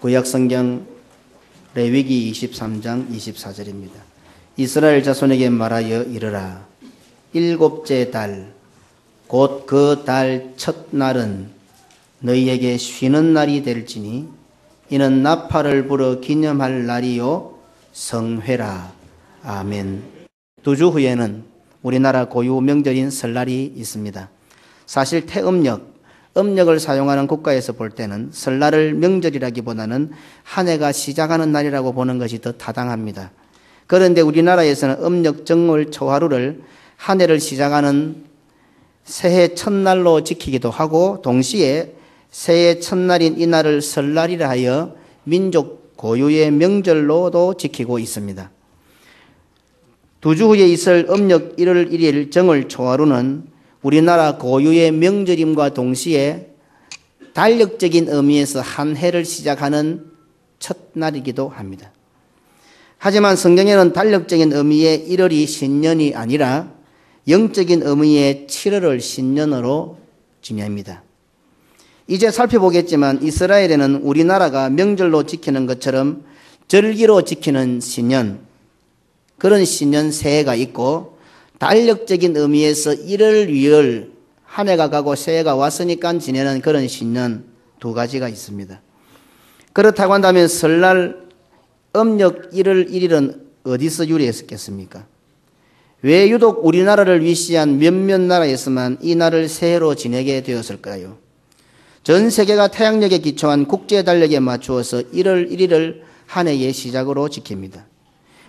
구약성경 레위기 23장 24절입니다. 이스라엘 자손에게 말하여 이르라. 일곱째 달 곧 그 달 첫날은 너희에게 쉬는 날이 될지니 이는 나팔을 불어 기념할 날이요 성회라. 아멘. 2주 후에는 우리나라 고유 명절인 설날이 있습니다. 사실 음력을 사용하는 국가에서 볼 때는 설날을 명절이라기보다는 한 해가 시작하는 날이라고 보는 것이 더 타당합니다. 그런데 우리나라에서는 음력 정월 초하루를 한 해를 시작하는 새해 첫날로 지키기도 하고 동시에 새해 첫날인 이날을 설날이라 하여 민족 고유의 명절로도 지키고 있습니다. 2주 후에 있을 음력 1월 1일 정월 초하루는 우리나라 고유의 명절임과 동시에 달력적인 의미에서 한 해를 시작하는 첫날이기도 합니다. 하지만 성경에는 달력적인 의미의 1월이 신년이 아니라 영적인 의미의 7월을 신년으로 지냅니다. 이제 살펴보겠지만 이스라엘에는 우리나라가 명절로 지키는 것처럼 절기로 지키는 신년, 그런 신년 새해가 있고 달력적인 의미에서 1월, 2월 한 해가 가고 새해가 왔으니까 지내는 그런 신년 두 가지가 있습니다. 그렇다고 한다면 설날 음력 1월 1일은 어디서 유래했겠습니까? 왜 유독 우리나라를 위시한 몇몇 나라에서만 이 날을 새해로 지내게 되었을까요? 전 세계가 태양력에 기초한 국제달력에 맞추어서 1월 1일을 한 해의 시작으로 지킵니다.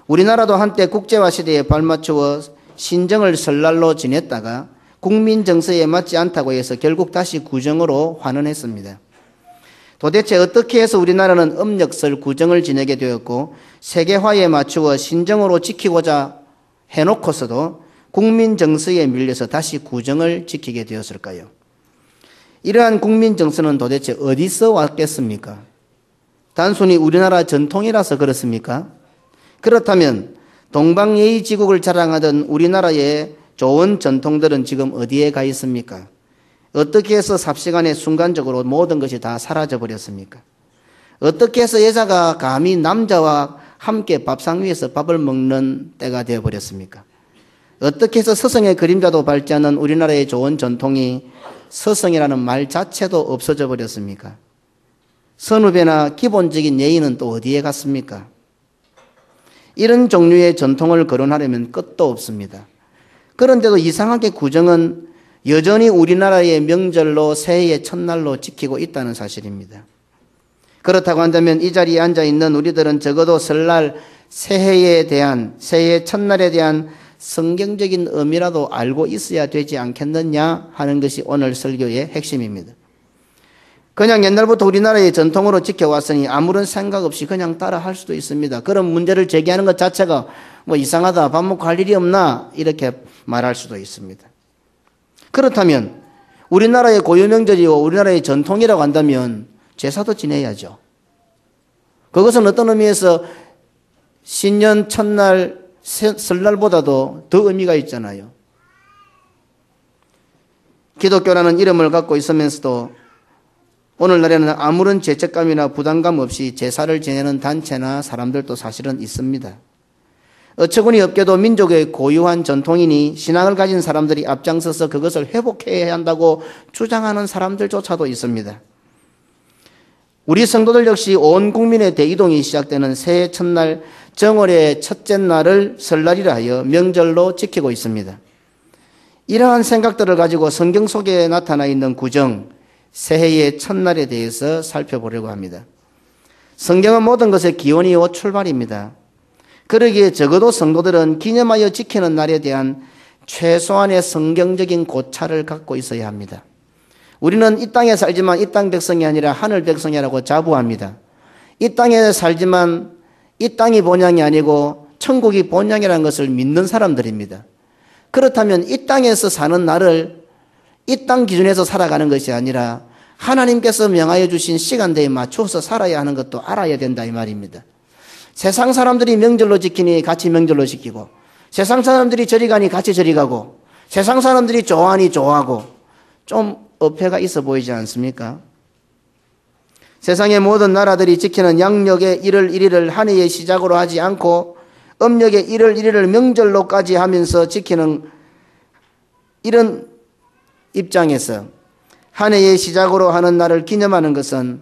우리나라도 한때 국제화 시대에 발맞추어 신정을 설날로 지냈다가 국민 정서에 맞지 않다고 해서 결국 다시 구정으로 환원했습니다. 도대체 어떻게 해서 우리나라는 음력설 구정을 지내게 되었고 세계화에 맞추어 신정으로 지키고자 해놓고서도 국민 정서에 밀려서 다시 구정을 지키게 되었을까요? 이러한 국민 정서는 도대체 어디서 왔겠습니까? 단순히 우리나라 전통이라서 그렇습니까? 그렇다면 동방예의지국을 자랑하던 우리나라의 좋은 전통들은 지금 어디에 가 있습니까? 어떻게 해서 삽시간에 순간적으로 모든 것이 다 사라져 버렸습니까? 어떻게 해서 여자가 감히 남자와 함께 밥상 위에서 밥을 먹는 때가 되어버렸습니까? 어떻게 해서 서성의 그림자도 밟지 않는 우리나라의 좋은 전통이 서성이라는 말 자체도 없어져 버렸습니까? 선후배나 기본적인 예의는 또 어디에 갔습니까? 이런 종류의 전통을 거론하려면 끝도 없습니다. 그런데도 이상하게 구정은 여전히 우리나라의 명절로 새해의 첫날로 지키고 있다는 사실입니다. 그렇다고 한다면 이 자리에 앉아있는 우리들은 적어도 설날 새해의 첫날에 대한 성경적인 의미라도 알고 있어야 되지 않겠느냐 하는 것이 오늘 설교의 핵심입니다. 그냥 옛날부터 우리나라의 전통으로 지켜왔으니 아무런 생각 없이 그냥 따라 할 수도 있습니다. 그런 문제를 제기하는 것 자체가 뭐 이상하다, 밥 먹고 할 일이 없나 이렇게 말할 수도 있습니다. 그렇다면 우리나라의 고유명절이고 우리나라의 전통이라고 한다면 제사도 지내야죠. 그것은 어떤 의미에서 신년 첫날 설날보다도 더 의미가 있잖아요. 기독교라는 이름을 갖고 있으면서도 오늘날에는 아무런 죄책감이나 부담감 없이 제사를 지내는 단체나 사람들도 사실은 있습니다. 어처구니 없게도 민족의 고유한 전통이니 신앙을 가진 사람들이 앞장서서 그것을 회복해야 한다고 주장하는 사람들조차도 있습니다. 우리 성도들 역시 온 국민의 대이동이 시작되는 새해 첫날 정월의 첫째 날을 설날이라 하여 명절로 지키고 있습니다. 이러한 생각들을 가지고 성경 속에 나타나 있는 구정, 새해의 첫날에 대해서 살펴보려고 합니다. 성경은 모든 것의 기원이요 출발입니다. 그러기에 적어도 성도들은 기념하여 지키는 날에 대한 최소한의 성경적인 고찰을 갖고 있어야 합니다. 우리는 이 땅에 살지만 이 땅 백성이 아니라 하늘 백성이라고 자부합니다. 이 땅에 살지만 이 땅이 본향이 아니고 천국이 본향이라는 것을 믿는 사람들입니다. 그렇다면 이 땅에서 사는 날을 이 땅 기준에서 살아가는 것이 아니라 하나님께서 명하여 주신 시간대에 맞춰서 살아야 하는 것도 알아야 된다 이 말입니다. 세상 사람들이 명절로 지키니 같이 명절로 지키고 세상 사람들이 저리 가니 같이 저리 가고 세상 사람들이 좋아하니 좋아하고 좀 어폐가 있어 보이지 않습니까? 세상의 모든 나라들이 지키는 양력의 1월 1일을 한 해의 시작으로 하지 않고 음력의 1월 1일을 명절로까지 하면서 지키는 이런 입장에서 한 해의 시작으로 하는 날을 기념하는 것은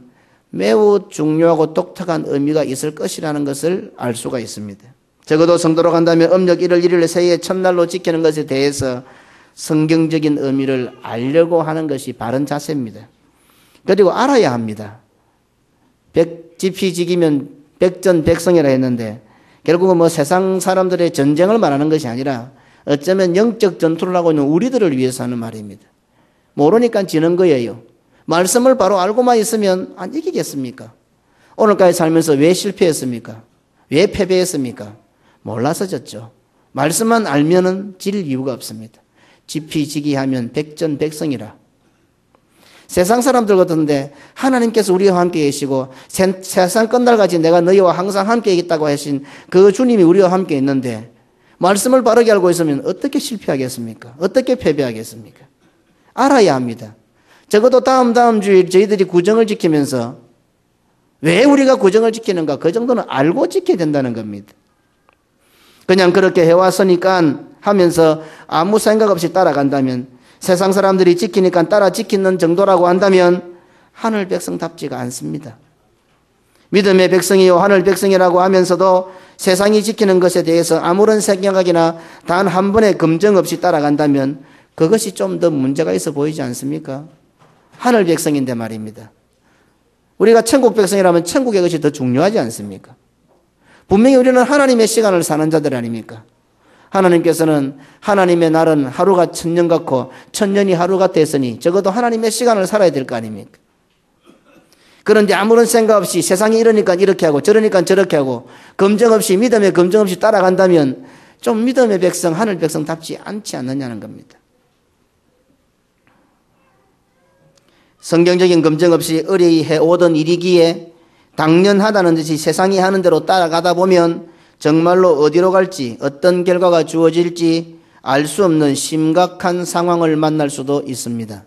매우 중요하고 독특한 의미가 있을 것이라는 것을 알 수가 있습니다. 적어도 성도로 간다면 음력 1월 1일 새해의 첫날로 지키는 것에 대해서 성경적인 의미를 알려고 하는 것이 바른 자세입니다. 그리고 알아야 합니다. 지피지기면 백전백성이라 했는데 결국은 뭐 세상 사람들의 전쟁을 말하는 것이 아니라 어쩌면 영적 전투를 하고 있는 우리들을 위해서 하는 말입니다. 모르니까 지는 거예요. 말씀을 바로 알고만 있으면 안 이기겠습니까? 오늘까지 살면서 왜 실패했습니까? 왜 패배했습니까? 몰라서 졌죠. 말씀만 알면은 질 이유가 없습니다. 지피지기하면 백전백성이라. 세상 사람들 같은데 하나님께서 우리와 함께 계시고 세상 끝날까지 내가 너희와 항상 함께 있다고 하신 그 주님이 우리와 함께 있는데 말씀을 바르게 알고 있으면 어떻게 실패하겠습니까? 어떻게 패배하겠습니까? 알아야 합니다. 적어도 다음 주일 저희들이 구정을 지키면서 왜 우리가 구정을 지키는가 그 정도는 알고 지켜야 된다는 겁니다. 그냥 그렇게 해왔으니까 하면서 아무 생각 없이 따라간다면 세상 사람들이 지키니까 따라 지키는 정도라고 한다면 하늘 백성답지가 않습니다. 믿음의 백성이요 하늘 백성이라고 하면서도 세상이 지키는 것에 대해서 아무런 생각이나 단 한 번의 검증 없이 따라간다면 그것이 좀 더 문제가 있어 보이지 않습니까? 하늘 백성인데 말입니다. 우리가 천국 백성이라면 천국의 것이 더 중요하지 않습니까? 분명히 우리는 하나님의 시간을 사는 자들 아닙니까? 하나님께서는 하나님의 날은 하루가 천년 같고 천년이 하루 같아 했으니 적어도 하나님의 시간을 살아야 될 거 아닙니까? 그런데 아무런 생각 없이 세상이 이러니까 이렇게 하고 저러니까 저렇게 하고 검증 없이 믿음의 검증 없이 따라간다면 좀 믿음의 백성 하늘 백성답지 않지 않느냐는 겁니다. 성경적인 검증 없이 의뢰히 해오던 일이기에 당연하다는 듯이 세상이 하는 대로 따라가다 보면 정말로 어디로 갈지 어떤 결과가 주어질지 알 수 없는 심각한 상황을 만날 수도 있습니다.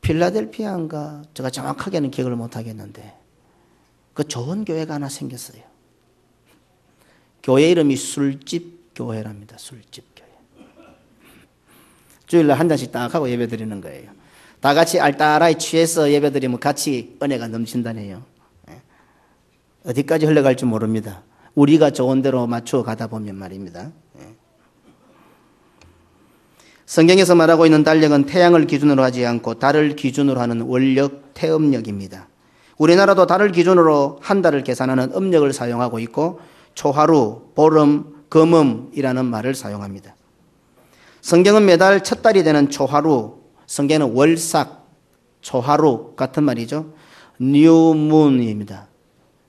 필라델피아인가 제가 정확하게는 기억을 못하겠는데 그 좋은 교회가 하나 생겼어요. 교회 이름이 술집 교회랍니다. 술집 교회. 주일날 한 잔씩 딱 하고 예배 드리는 거예요. 다 같이 알따라이 취해서 예배 드리면 같이 은혜가 넘친다네요. 어디까지 흘러갈지 모릅니다. 우리가 좋은 대로 맞추어 가다 보면 말입니다. 성경에서 말하고 있는 달력은 태양을 기준으로 하지 않고 달을 기준으로 하는 원력 태음력입니다. 우리나라도 달을 기준으로 한 달을 계산하는 음력을 사용하고 있고 초하루, 보름, 금음이라는 말을 사용합니다. 성경은 매달 첫 달이 되는 초하루, 성경은 월삭, 초하루 같은 말이죠. 뉴문입니다.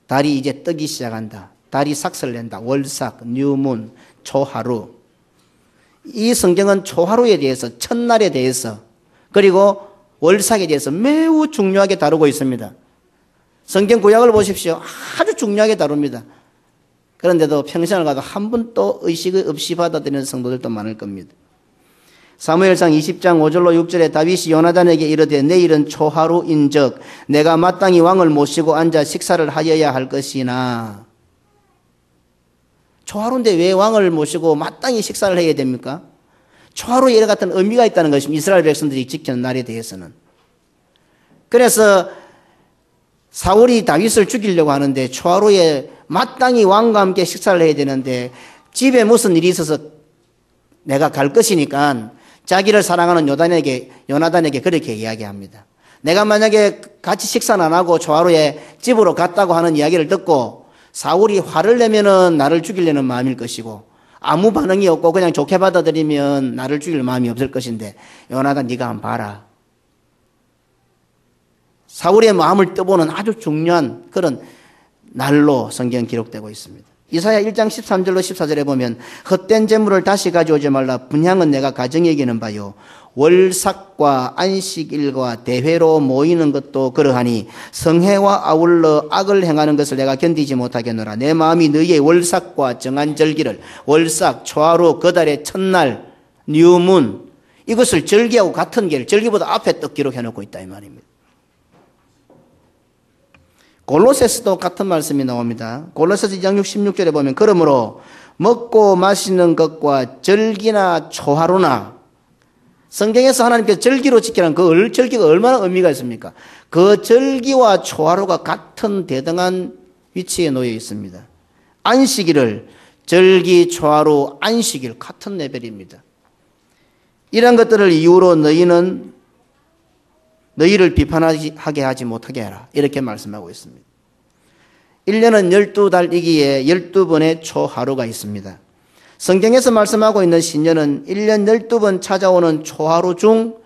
달이 이제 뜨기 시작한다. 달이 삭설 낸다. 월삭, 뉴문, 초하루. 이 성경은 초하루에 대해서, 첫날에 대해서, 그리고 월삭에 대해서 매우 중요하게 다루고 있습니다. 성경 구약을 보십시오. 아주 중요하게 다룹니다. 그런데도 평생을 가도 한 번도 의식 없이 받아들이는 성도들도 많을 겁니다. 사무엘상 20장 5절로 6절에 다윗이 요나단에게 이르되 내일은 초하루인즉 내가 마땅히 왕을 모시고 앉아 식사를 하여야 할 것이나. 초하루인데 왜 왕을 모시고 마땅히 식사를 해야 됩니까? 초하루에 이와 같은 의미가 있다는 것입니다. 이스라엘 백성들이 지키는 날에 대해서는. 그래서 사울이 다윗을 죽이려고 하는데 초하루에 마땅히 왕과 함께 식사를 해야 되는데 집에 무슨 일이 있어서 내가 갈 것이니까 자기를 사랑하는 요나단에게 그렇게 이야기합니다. 내가 만약에 같이 식사는 안 하고 초하루에 집으로 갔다고 하는 이야기를 듣고 사울이 화를 내면은 나를 죽이려는 마음일 것이고 아무 반응이 없고 그냥 좋게 받아들이면 나를 죽일 마음이 없을 것인데 요나단 네가 한번 봐라. 사울의 마음을 떠보는 아주 중요한 그런 날로 성경 기록되고 있습니다. 이사야 1장 13절로 14절에 보면 헛된 재물을 다시 가져오지 말라. 분향은 내가 가정에 여기는 바요. 월삭과 안식일과 대회로 모이는 것도 그러하니 성회와 아울러 악을 행하는 것을 내가 견디지 못하겠노라. 내 마음이 너희의 월삭과 정한 절기를 월삭, 초하루, 그달의 첫날, 뉴문 이것을 절기하고 같은 길, 절기보다 앞에 떡 기록해놓고 있다 이 말입니다. 골로새서도 같은 말씀이 나옵니다. 골로새서 2장 16절에 보면 그러므로 먹고 마시는 것과 절기나 초하루나 성경에서 하나님께서 절기로 지키라는 그 절기가 얼마나 의미가 있습니까? 그 절기와 초하루가 같은 대등한 위치에 놓여 있습니다. 안식일을 절기, 초하루, 안식일 같은 레벨입니다. 이런 것들을 이유로 너희를 비판하게 하지 못하게 하라. 이렇게 말씀하고 있습니다. 1년은 12달이기에 12번의 초하루가 있습니다. 성경에서 말씀하고 있는 신년은 1년 12번 찾아오는 초하루 중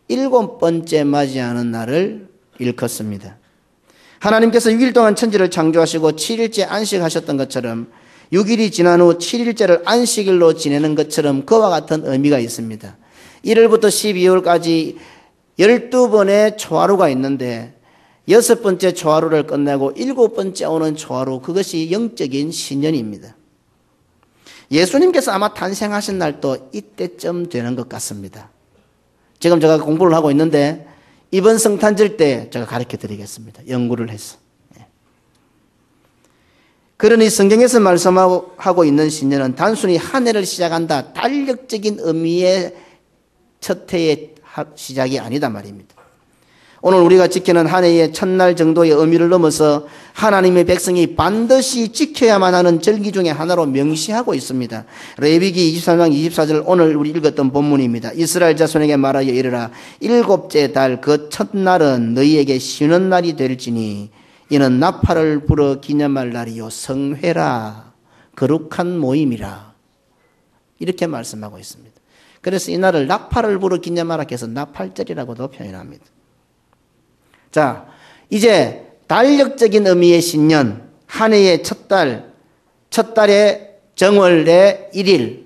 7번째 맞이하는 날을 일컫습니다. 하나님께서 6일 동안 천지를 창조하시고 7일째 안식하셨던 것처럼 6일이 지난 후 7일째를 안식일로 지내는 것처럼 그와 같은 의미가 있습니다. 1월부터 12월까지 12번의 초하루가 있는데 6번째 초하루를 끝내고 7번째 오는 초하루, 그것이 영적인 신년입니다. 예수님께서 아마 탄생하신 날도 이때쯤 되는 것 같습니다. 지금 제가 공부를 하고 있는데 이번 성탄절 때 제가 가르쳐 드리겠습니다. 연구를 해서. 그러니 성경에서 말씀하고 있는 신년은 단순히 한 해를 시작한다, 달력적인 의미의 첫 해의 시작이 아니다 말입니다. 오늘 우리가 지키는 한 해의 첫날 정도의 의미를 넘어서 하나님의 백성이 반드시 지켜야만 하는 절기 중에 하나로 명시하고 있습니다. 레위기 23장 24절 오늘 우리 읽었던 본문입니다. 이스라엘 자손에게 말하여 이르라. 7째 달 그 첫날은 너희에게 쉬는 날이 될지니 이는 나팔을 불어 기념할 날이요 성회라 거룩한 모임이라. 이렇게 말씀하고 있습니다. 그래서 이 날을 나팔을 불어 기념하라 해서 나팔절이라고도 표현합니다. 자, 이제 달력적인 의미의 신년, 한 해의 첫 달의 정월의 1일,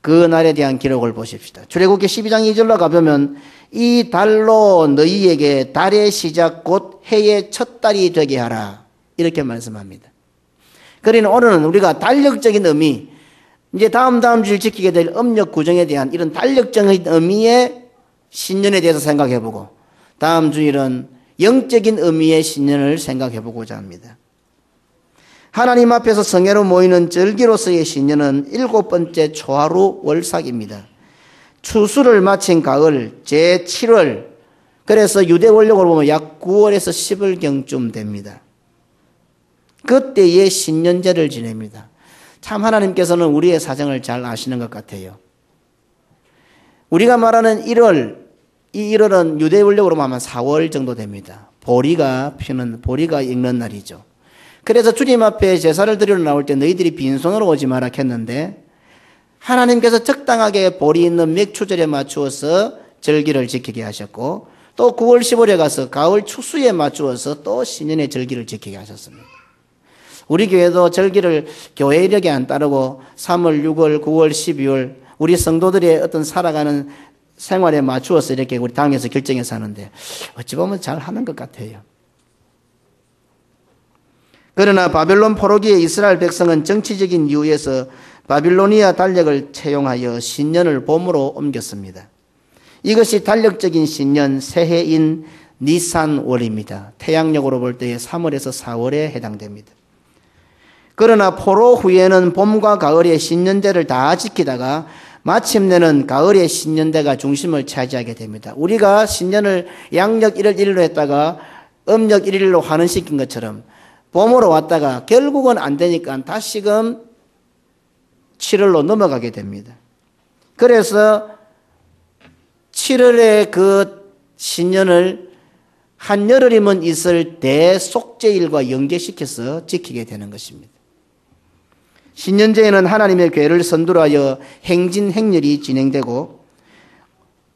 그 날에 대한 기록을 보십시다. 출애굽기 12장 2절로 가보면 이 달로 너희에게 달의 시작 곧 해의 첫 달이 되게 하라. 이렇게 말씀합니다. 그러니 오늘은 우리가 달력적인 의미, 이제 다음 주일 지키게 될 음력 구정에 대한 이런 달력적인 의미의 신년에 대해서 생각해보고 다음 주일은 영적인 의미의 신년을 생각해보고자 합니다. 하나님 앞에서 성회로 모이는 절기로서의 신년은 7번째 초하루 월삭입니다. 추수를 마친 가을 제7월, 그래서 유대 원력으로 보면 약 9월에서 10월경쯤 됩니다. 그때의 신년제를 지냅니다. 참 하나님께서는 우리의 사정을 잘 아시는 것 같아요. 우리가 말하는 1월, 이 1월은 유대 원력으로 보면 4월 정도 됩니다. 보리가 익는 날이죠. 그래서 주님 앞에 제사를 드리러 나올 때 너희들이 빈손으로 오지 마라 했는데 하나님께서 적당하게 보리 있는 맥추절에 맞추어서 절기를 지키게 하셨고 또 9월 10월에 가서 가을 추수에 맞추어서 또 신년의 절기를 지키게 하셨습니다. 우리 교회도 절기를 교회 이력에 안 따르고 3월, 6월, 9월, 12월 우리 성도들의 어떤 살아가는 생활에 맞추어서 이렇게 우리 당에서 결정해서 하는데 어찌 보면 잘 하는 것 같아요. 그러나 바벨론 포로기에 이스라엘 백성은 정치적인 이유에서 바빌로니아 달력을 채용하여 신년을 봄으로 옮겼습니다. 이것이 달력적인 신년 새해인 니산월입니다. 태양력으로 볼 때의 3월에서 4월에 해당됩니다. 그러나 포로 후에는 봄과 가을의 신년제를 다 지키다가 마침내는 가을의 신년대가 중심을 차지하게 됩니다. 우리가 신년을 양력 1월 1일로 했다가 음력 1일로 환원시킨 것처럼 봄으로 왔다가 결국은 안 되니까 다시금 7월로 넘어가게 됩니다. 그래서 7월의 그 신년을 한여름이면 있을 대속죄일과 연계시켜서 지키게 되는 것입니다. 신년제에는 하나님의 궤를 선두하여 행진행렬이 진행되고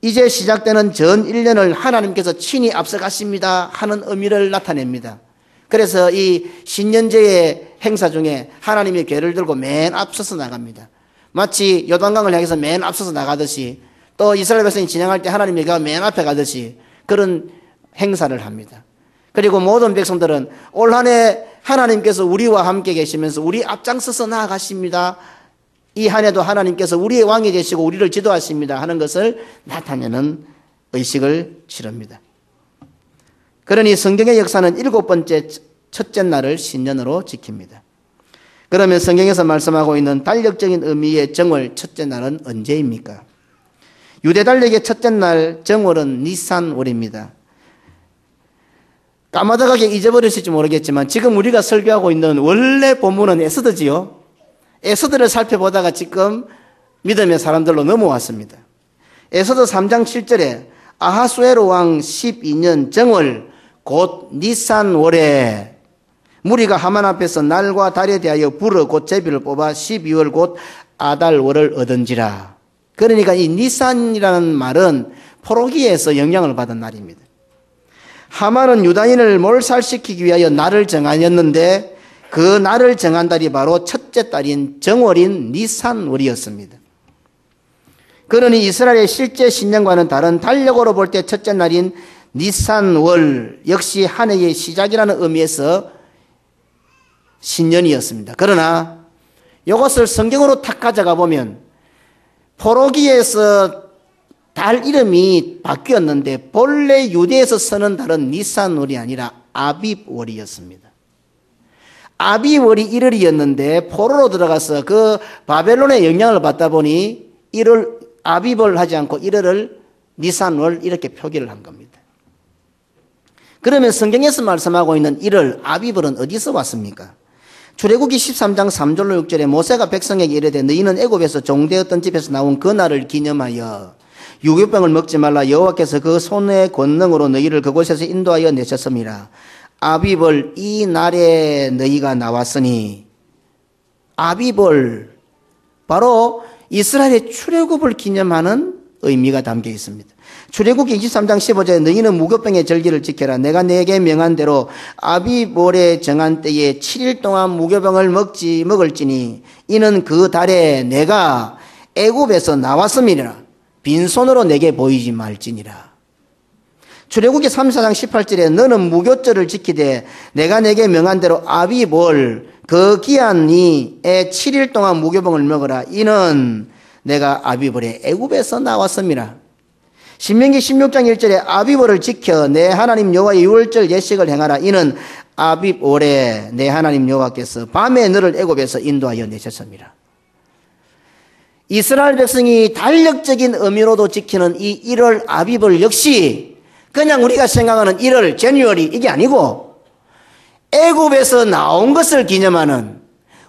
이제 시작되는 전 1년을 하나님께서 친히 앞서가십니다 하는 의미를 나타냅니다. 그래서 이 신년제의 행사 중에 하나님의 궤를 들고 맨 앞서서 나갑니다. 마치 요단강을 향해서 맨 앞서서 나가듯이 또 이스라엘 백성이 진행할 때 하나님의 궤가 맨 앞에 가듯이 그런 행사를 합니다. 그리고 모든 백성들은 올 한 해 하나님께서 우리와 함께 계시면서 우리 앞장서서 나아가십니다. 이 한 해도 하나님께서 우리의 왕이 되시고 우리를 지도하십니다 하는 것을 나타내는 의식을 치릅니다. 그러니 성경의 역사는 7번째 첫째 날을 신년으로 지킵니다. 그러면 성경에서 말씀하고 있는 달력적인 의미의 정월 첫째 날은 언제입니까? 유대 달력의 첫째 날 정월은 니산월입니다. 까마득하게 잊어버리실지 모르겠지만 지금 우리가 설교하고 있는 원래 본문은 에스더지요. 에스더를 살펴보다가 지금 믿음의 사람들로 넘어왔습니다. 에스더 3장 7절에 아하수에로 왕 12년 정월 곧 니산월에 무리가 하만 앞에서 날과 달에 대하여 불어 곧 제비를 뽑아 12월 곧 아달월을 얻은지라. 그러니까 이 니산이라는 말은 포로기에서 영향을 받은 날입니다. 하만은 유다인을 몰살시키기 위하여 날을 정하였는데 그 날을 정한 달이 바로 첫째 달인 정월인 니산월이었습니다. 그러니 이스라엘의 실제 신년과는 다른 달력으로 볼 때 첫째 날인 니산월 역시 한 해의 시작이라는 의미에서 신년이었습니다. 그러나 이것을 성경으로 탁 가져가 보면 포로기에서 달 이름이 바뀌었는데 본래 유대에서 서는 달은 니산월이 아니라 아빕월이었습니다. 아비월이 1월이었는데 포로로 들어가서 그 바벨론의 영향을 받다 보니 1월 아비월 하지 않고 1월을 니산월 이렇게 표기를 한 겁니다. 그러면 성경에서 말씀하고 있는 1월 아비월은 어디서 왔습니까? 출애굽기 13장 3절로 6절에 모세가 백성에게 이르되 너희는 애굽에서 종되었던 집에서 나온 그 날을 기념하여 유교병을 먹지 말라. 여호와께서 그 손의 권능으로 너희를 그곳에서 인도하여 내셨음이라. 아비벌 이 날에 너희가 나왔으니 아비벌 바로 이스라엘의 출애굽을 기념하는 의미가 담겨 있습니다. 출애굽기 23장 15절에 너희는 무교병의 절기를 지켜라. 내가 내게 명한 대로 아비벌에 정한 때에 7일 동안 무교병을 먹을지니 이는 그 달에 내가 애굽에서 나왔음이라. 빈손으로 내게 보이지 말지니라. 출애굽기 34장 18절에 너는 무교절을 지키되 내가 내게 명한 대로 아비볼 그 기한이 7일 동안 무교병을 먹으라. 이는 내가 아비볼에 애굽에서 나왔음이라. 신명기 16장 1절에 아비볼을 지켜 내 하나님 여호와의 유월절 예식을 행하라. 이는 아비볼에 내 하나님 여호와께서 밤에 너를 애굽에서 인도하여 내셨음이라. 이스라엘 백성이 달력적인 의미로도 지키는 이 1월 아비볼 역시 그냥 우리가 생각하는 1월 제뉴얼이 이게 아니고 애굽에서 나온 것을 기념하는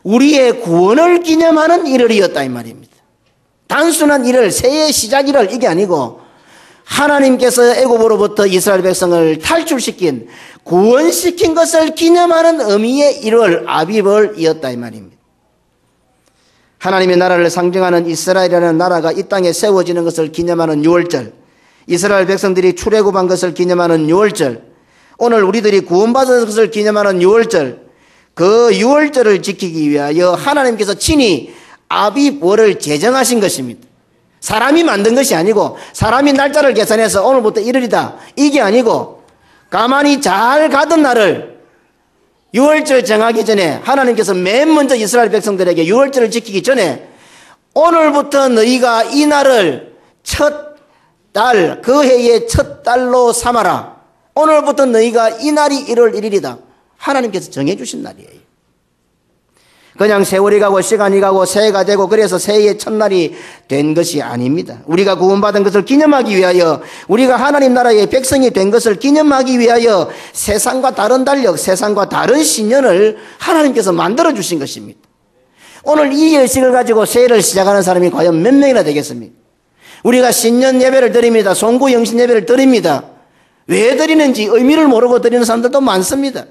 우리의 구원을 기념하는 1월이었다 이 말입니다. 단순한 1월 새해의 시작 1월 이게 아니고 하나님께서 애굽으로부터 이스라엘 백성을 탈출시킨 구원시킨 것을 기념하는 의미의 1월 아비볼이었다 이 말입니다. 하나님의 나라를 상징하는 이스라엘이라는 나라가 이 땅에 세워지는 것을 기념하는 유월절, 이스라엘 백성들이 출애굽한 것을 기념하는 유월절, 오늘 우리들이 구원받은 것을 기념하는 유월절, 그 유월절을 지키기 위하여 하나님께서 친히 아비월을 제정하신 것입니다. 사람이 만든 것이 아니고 사람이 날짜를 계산해서 오늘부터 1월이다 이게 아니고 가만히 잘 가던 날을 유월절 정하기 전에 하나님께서 맨 먼저 이스라엘 백성들에게 유월절을 지키기 전에 오늘부터 너희가 이 날을 첫 달, 그 해의 첫 달로 삼아라. 오늘부터 너희가 이 날이 1월 1일이다. 하나님께서 정해주신 날이에요. 그냥 세월이 가고 시간이 가고 새해가 되고 그래서 새해의 첫날이 된 것이 아닙니다. 우리가 구원받은 것을 기념하기 위하여 우리가 하나님 나라의 백성이 된 것을 기념하기 위하여 세상과 다른 달력, 세상과 다른 신년을 하나님께서 만들어주신 것입니다. 오늘 이 예식을 가지고 새해를 시작하는 사람이 과연 몇 명이나 되겠습니까? 우리가 신년 예배를 드립니다. 송구 영신 예배를 드립니다. 왜 드리는지 의미를 모르고 드리는 사람들도 많습니다.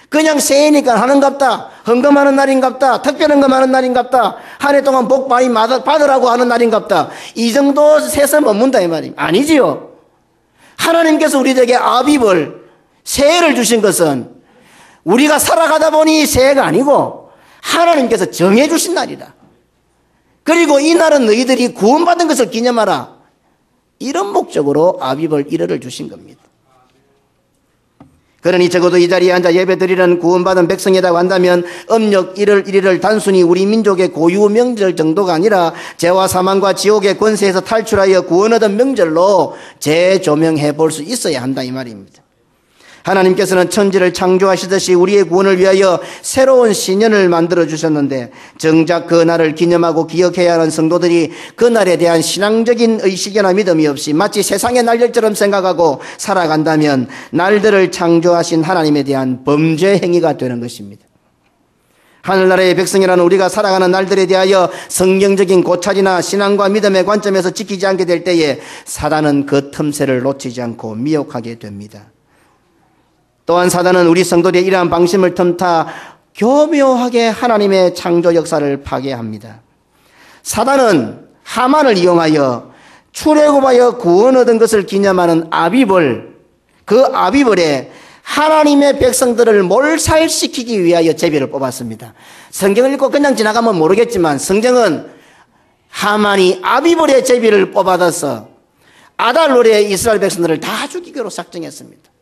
그냥 새해니까 하는갑다. 헌금하는 날인갑다. 특별 헌금하는 날인갑다. 한 해 동안 복 많이 받으라고 하는 날인갑다. 이 정도 세서 머문다 이 말입니다. 아니지요. 하나님께서 우리에게 아비벌 새해를 주신 것은 우리가 살아가다 보니 새해가 아니고 하나님께서 정해주신 날이다. 그리고 이 날은 너희들이 구원받은 것을 기념하라. 이런 목적으로 아비벌 1월을 주신 겁니다. 그러니 적어도 이 자리에 앉아 예배드리는 구원받은 백성이라고 한다면 음력 1월 1일을 단순히 우리 민족의 고유 명절 정도가 아니라 죄와 사망과 지옥의 권세에서 탈출하여 구원 얻은 명절로 재조명해 볼 수 있어야 한다 이 말입니다. 하나님께서는 천지를 창조하시듯이 우리의 구원을 위하여 새로운 신년을 만들어 주셨는데 정작 그 날을 기념하고 기억해야 하는 성도들이 그 날에 대한 신앙적인 의식이나 믿음이 없이 마치 세상의 날들처럼 생각하고 살아간다면 날들을 창조하신 하나님에 대한 범죄 행위가 되는 것입니다. 하늘나라의 백성이라는 우리가 살아가는 날들에 대하여 성경적인 고찰이나 신앙과 믿음의 관점에서 지키지 않게 될 때에 사단은 그 틈새를 놓치지 않고 미혹하게 됩니다. 또한 사단은 우리 성도들의 이러한 방심을 틈타 교묘하게 하나님의 창조 역사를 파괴합니다. 사단은 하만을 이용하여 출애굽하여 구원 얻은 것을 기념하는 아비벌, 그 아비벌에 하나님의 백성들을 몰살시키기 위하여 제비를 뽑았습니다. 성경을 읽고 그냥 지나가면 모르겠지만 성경은 하만이 아비벌의 제비를 뽑아서 아달롤의 이스라엘 백성들을 다 죽이기로 작정했습니다.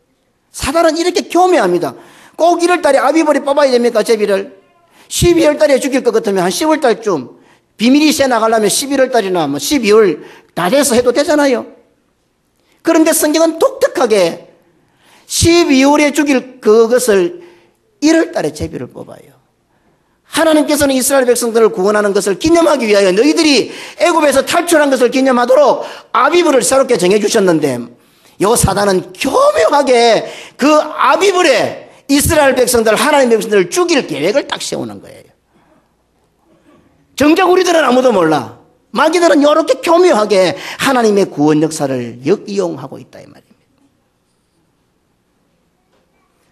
사단은 이렇게 교묘합니다. 꼭 1월달에 아비벌이 뽑아야 됩니까? 제비를 12월달에 죽일 것 같으면 한 10월달쯤 비밀이 새 나가려면 11월달이나 12월 다 돼서 해도 되잖아요. 그런데 성경은 독특하게 12월에 죽일 그것을 1월달에 제비를 뽑아요. 하나님께서는 이스라엘 백성들을 구원하는 것을 기념하기 위하여 너희들이 애굽에서 탈출한 것을 기념하도록 아비벌을 새롭게 정해주셨는데 요 사단은 교묘하게 그 아비벌에 이스라엘 백성들, 하나님 백성들을 죽일 계획을 딱 세우는 거예요. 정작 우리들은 아무도 몰라. 마귀들은 이렇게 교묘하게 하나님의 구원 역사를 역이용하고 있다 이 말입니다.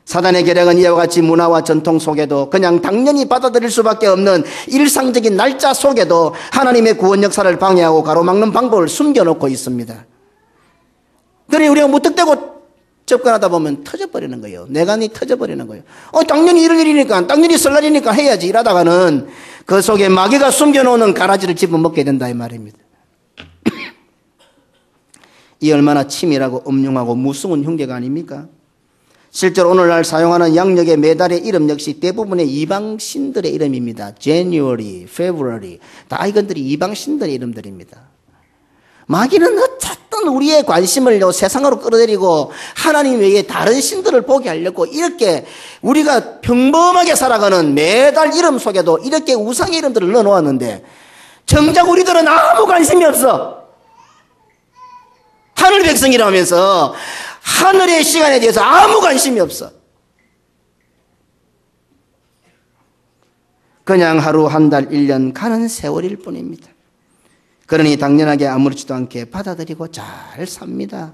사단의 계략은 이와 같이 문화와 전통 속에도 그냥 당연히 받아들일 수밖에 없는 일상적인 날짜 속에도 하나님의 구원 역사를 방해하고 가로막는 방법을 숨겨놓고 있습니다. 그러니 우리가 무턱대고 접근하다 보면 터져버리는 거예요. 내관이 터져버리는 거예요. 당연히 이럴 일이니까, 당연히 설날이니까 해야지 이러다가는 그 속에 마귀가 숨겨놓는 가라지를 집어먹게 된다 이 말입니다. 이 얼마나 치밀하고 음흉하고 무서운 흉계가 아닙니까? 실제로 오늘날 사용하는 양력의 매달의 이름 역시 대부분의 이방신들의 이름입니다. January, February 다 이것들이 이방신들의 이름들입니다. 마귀는 어쨌든 우리의 관심을 세상으로 끌어들이고 하나님 외에 다른 신들을 보게 하려고 이렇게 우리가 평범하게 살아가는 매달 이름 속에도 이렇게 우상의 이름들을 넣어놓았는데 정작 우리들은 아무 관심이 없어. 하늘 백성이라면서 하늘의 시간에 대해서 아무 관심이 없어. 그냥 하루, 한 달, 1년 가는 세월일 뿐입니다. 그러니 당연하게 아무렇지도 않게 받아들이고 잘 삽니다.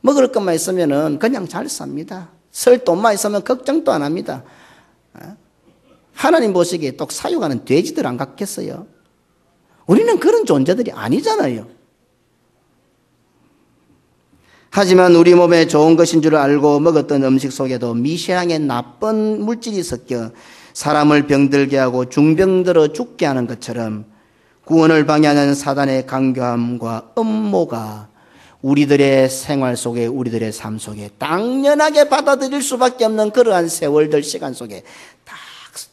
먹을 것만 있으면 그냥 잘 삽니다. 설 돈만 있으면 걱정도 안 합니다. 하나님 보시기에 똑 사육하는 돼지들 안 같겠어요? 우리는 그런 존재들이 아니잖아요. 하지만 우리 몸에 좋은 것인 줄 알고 먹었던 음식 속에도 미세하게 나쁜 물질이 섞여 사람을 병들게 하고 중병들어 죽게 하는 것처럼 구원을 방해하는 사단의 강교함과 음모가 우리들의 생활 속에, 우리들의 삶 속에 당연하게 받아들일 수밖에 없는 그러한 세월들 시간 속에 딱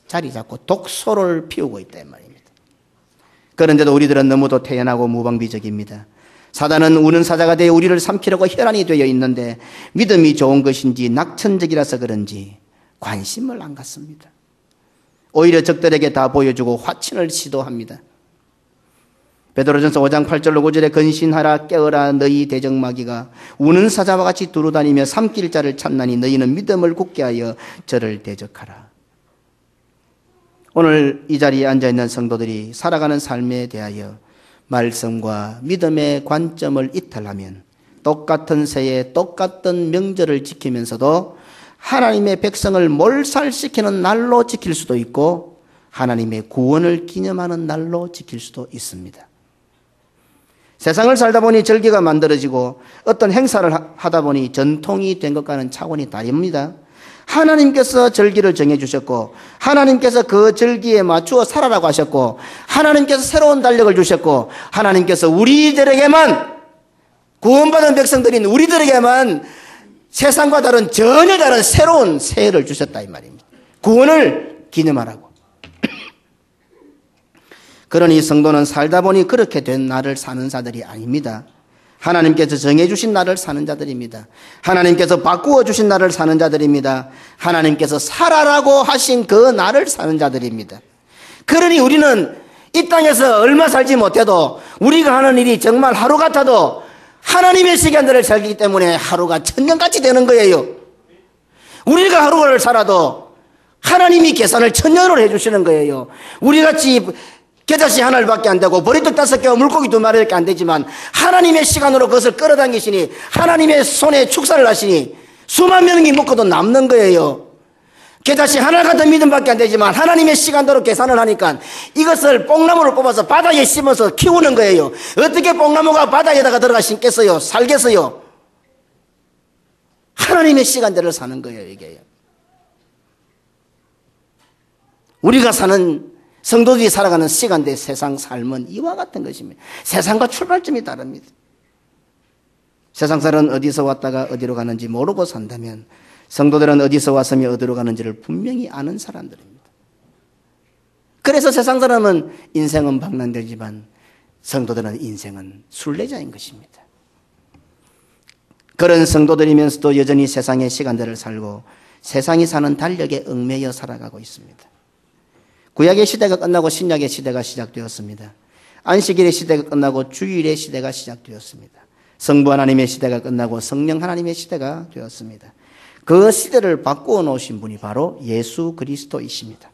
자리 잡고 독소를 피우고 있다 이 말입니다. 그런데도 우리들은 너무도 태연하고 무방비적입니다. 사단은 우는 사자가 되어 우리를 삼키려고 혈안이 되어 있는데 믿음이 좋은 것인지 낙천적이라서 그런지 관심을 안 갖습니다. 오히려 적들에게 다 보여주고 화친을 시도합니다. 베드로전서 5장 8절로 9절에 근신하라 깨어라 너희 대적마귀가 우는 사자와 같이 두루다니며 삼킬 자를 찾나니 너희는 믿음을 굳게 하여 저를 대적하라. 오늘 이 자리에 앉아있는 성도들이 살아가는 삶에 대하여 말씀과 믿음의 관점을 이탈하면 똑같은 새해 똑같은 명절을 지키면서도 하나님의 백성을 몰살시키는 날로 지킬 수도 있고 하나님의 구원을 기념하는 날로 지킬 수도 있습니다. 세상을 살다 보니 절기가 만들어지고 어떤 행사를 하다 보니 전통이 된 것과는 차원이 다릅니다. 하나님께서 절기를 정해주셨고 하나님께서 그 절기에 맞추어 살아라고 하셨고 하나님께서 새로운 달력을 주셨고 하나님께서 우리들에게만 구원받은 백성들인 우리들에게만 세상과 다른 전혀 다른 새로운 새해를 주셨다 이 말입니다. 구원을 기념하라고. 그러니 성도는 살다 보니 그렇게 된 날을 사는 자들이 아닙니다. 하나님께서 정해주신 날을 사는 자들입니다. 하나님께서 바꾸어 주신 날을 사는 자들입니다. 하나님께서 살아라고 하신 그 날을 사는 자들입니다. 그러니 우리는 이 땅에서 얼마 살지 못해도 우리가 하는 일이 정말 하루 같아도 하나님의 시간들을 살기 때문에 하루가 천년같이 되는 거예요. 우리가 하루를 살아도 하나님이 계산을 천년으로 해주시는 거예요. 우리같이 겨자씨 하나밖에 안 되고 보리떡 5개와 물고기 2마리밖에 안 되지만 하나님의 시간으로 그것을 끌어당기시니 하나님의 손에 축사를 하시니 수만 명이 먹고도 남는 거예요. 겨자씨 하나 같은 믿음밖에 안 되지만 하나님의 시간대로 계산을 하니까 이것을 뽕나무를 뽑아서 바다에 심어서 키우는 거예요. 어떻게 뽕나무가 바다에다가 들어가 심겠어요? 살겠어요? 하나님의 시간대를 사는 거예요, 이게. 우리가 사는 성도들이 살아가는 시간대 세상 삶은 이와 같은 것입니다. 세상과 출발점이 다릅니다. 세상 사람은 어디서 왔다가 어디로 가는지 모르고 산다면 성도들은 어디서 왔으며 어디로 가는지를 분명히 아는 사람들입니다. 그래서 세상 사람은 인생은 방랑되지만 성도들은 인생은 순례자인 것입니다. 그런 성도들이면서도 여전히 세상의 시간들을 살고 세상이 사는 달력에 얽매여 살아가고 있습니다. 구약의 시대가 끝나고 신약의 시대가 시작되었습니다. 안식일의 시대가 끝나고 주일의 시대가 시작되었습니다. 성부 하나님의 시대가 끝나고 성령 하나님의 시대가 되었습니다. 그 시대를 바꾸어 놓으신 분이 바로 예수 그리스도이십니다.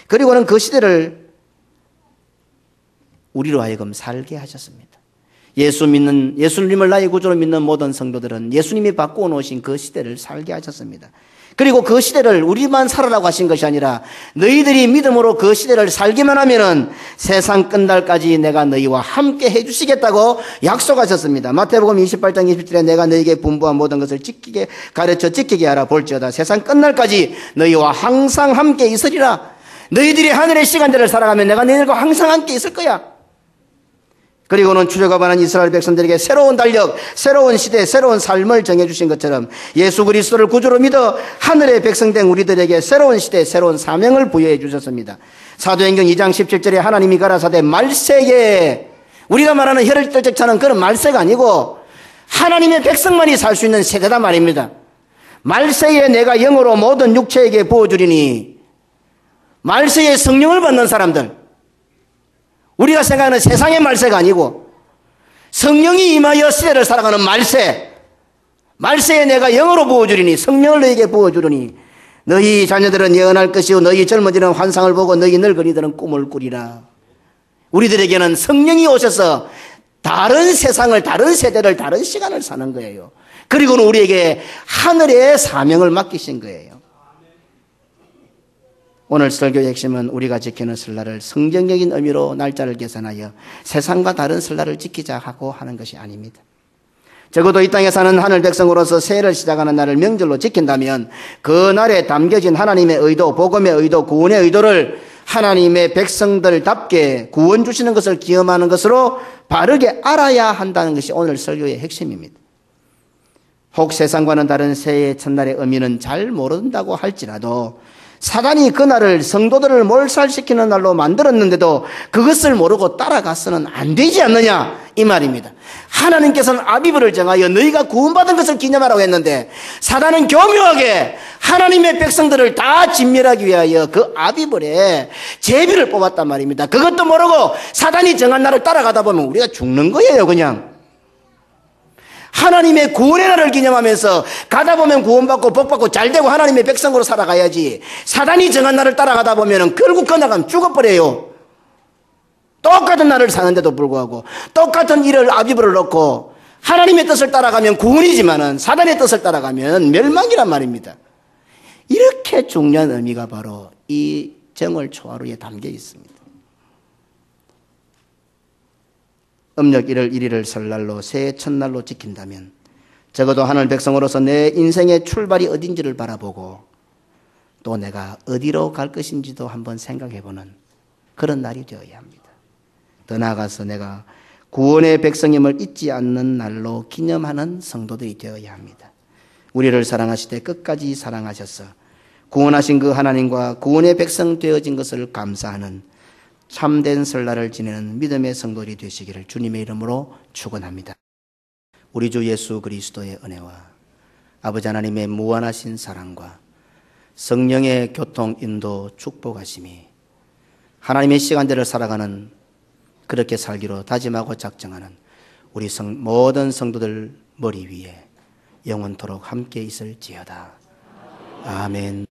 그리고는 그 시대를 우리로 하여금 살게 하셨습니다. 예수님을 나의 구주로 믿는 모든 성도들은 예수님이 바꾸어 놓으신 그 시대를 살게 하셨습니다. 그리고 그 시대를 우리만 살아라고 하신 것이 아니라 너희들이 믿음으로 그 시대를 살기만 하면은 세상 끝날까지 내가 너희와 함께 해주시겠다고 약속하셨습니다. 마태복음 28장 27절에 내가 너희에게 분부한 모든 것을 가르쳐 지키게 하라. 볼지어다 세상 끝날까지 너희와 항상 함께 있으리라. 너희들이 하늘의 시간대를 살아가면 내가 너희들과 항상 함께 있을 거야. 그리고는 출애굽하는 이스라엘 백성들에게 새로운 달력, 새로운 시대, 새로운 삶을 정해주신 것처럼 예수 그리스도를 구주로 믿어 하늘의 백성된 우리들에게 새로운 시대, 새로운 사명을 부여해 주셨습니다. 사도행전 2장 17절에 하나님이 가라사대 말세에, 우리가 말하는 혈을 떨적차는 그런 말세가 아니고 하나님의 백성만이 살 수 있는 세대다 말입니다. 말세에 내가 영으로 모든 육체에게 부어주리니, 말세에 성령을 받는 사람들, 우리가 생각하는 세상의 말세가 아니고 성령이 임하여 시대를 살아가는 말세에 내가 영으로 부어주리니, 성령을 너희에게 부어주리니 너희 자녀들은 예언할 것이요 너희 젊은이들은 환상을 보고 너희 늙은이들은 꿈을 꾸리라. 우리들에게는 성령이 오셔서 다른 세상을, 다른 세대를, 다른 시간을 사는 거예요. 그리고는 우리에게 하늘의 사명을 맡기신 거예요. 오늘 설교의 핵심은 우리가 지키는 설날을 성경적인 의미로 날짜를 계산하여 세상과 다른 설날을 지키자 하고 하는 것이 아닙니다. 적어도 이 땅에 사는 하늘 백성으로서 새해를 시작하는 날을 명절로 지킨다면 그 날에 담겨진 하나님의 의도, 복음의 의도, 구원의 의도를 하나님의 백성들답게 구원 주시는 것을 기념하는 것으로 바르게 알아야 한다는 것이 오늘 설교의 핵심입니다. 혹 세상과는 다른 새해의 첫날의 의미는 잘 모른다고 할지라도 사단이 그날을 성도들을 몰살시키는 날로 만들었는데도 그것을 모르고 따라가서는 안 되지 않느냐 이 말입니다. 하나님께서는 아비브를 정하여 너희가 구원받은 것을 기념하라고 했는데 사단은 교묘하게 하나님의 백성들을 다 진멸하기 위하여 그 아비브에 제비를 뽑았단 말입니다. 그것도 모르고 사단이 정한 날을 따라가다 보면 우리가 죽는 거예요. 그냥 하나님의 구원의 날을 기념하면서 가다 보면 구원받고 복받고 잘되고 하나님의 백성으로 살아가야지, 사단이 정한 날을 따라가다 보면 결국 그 나가면 죽어버려요. 똑같은 날을 사는데도 불구하고 똑같은 일을 아비브를 넣고 하나님의 뜻을 따라가면 구원이지만은 사단의 뜻을 따라가면 멸망이란 말입니다. 이렇게 중요한 의미가 바로 이 정월 초하루에 담겨 있습니다. 음력 1월 1일을 설날로 새해 첫날로 지킨다면 적어도 하늘 백성으로서 내 인생의 출발이 어딘지를 바라보고 또 내가 어디로 갈 것인지도 한번 생각해보는 그런 날이 되어야 합니다. 더 나아가서 내가 구원의 백성임을 잊지 않는 날로 기념하는 성도들이 되어야 합니다. 우리를 사랑하시되 끝까지 사랑하셔서 구원하신 그 하나님과 구원의 백성 되어진 것을 감사하는 참된 설날을 지내는 믿음의 성도들이 되시기를 주님의 이름으로 축원합니다. 우리 주 예수 그리스도의 은혜와 아버지 하나님의 무한하신 사랑과 성령의 교통 인도 축복하심이 하나님의 시간대를 살아가는 그렇게 살기로 다짐하고 작정하는 우리 모든 성도들 머리 위에 영원토록 함께 있을지어다. 아멘.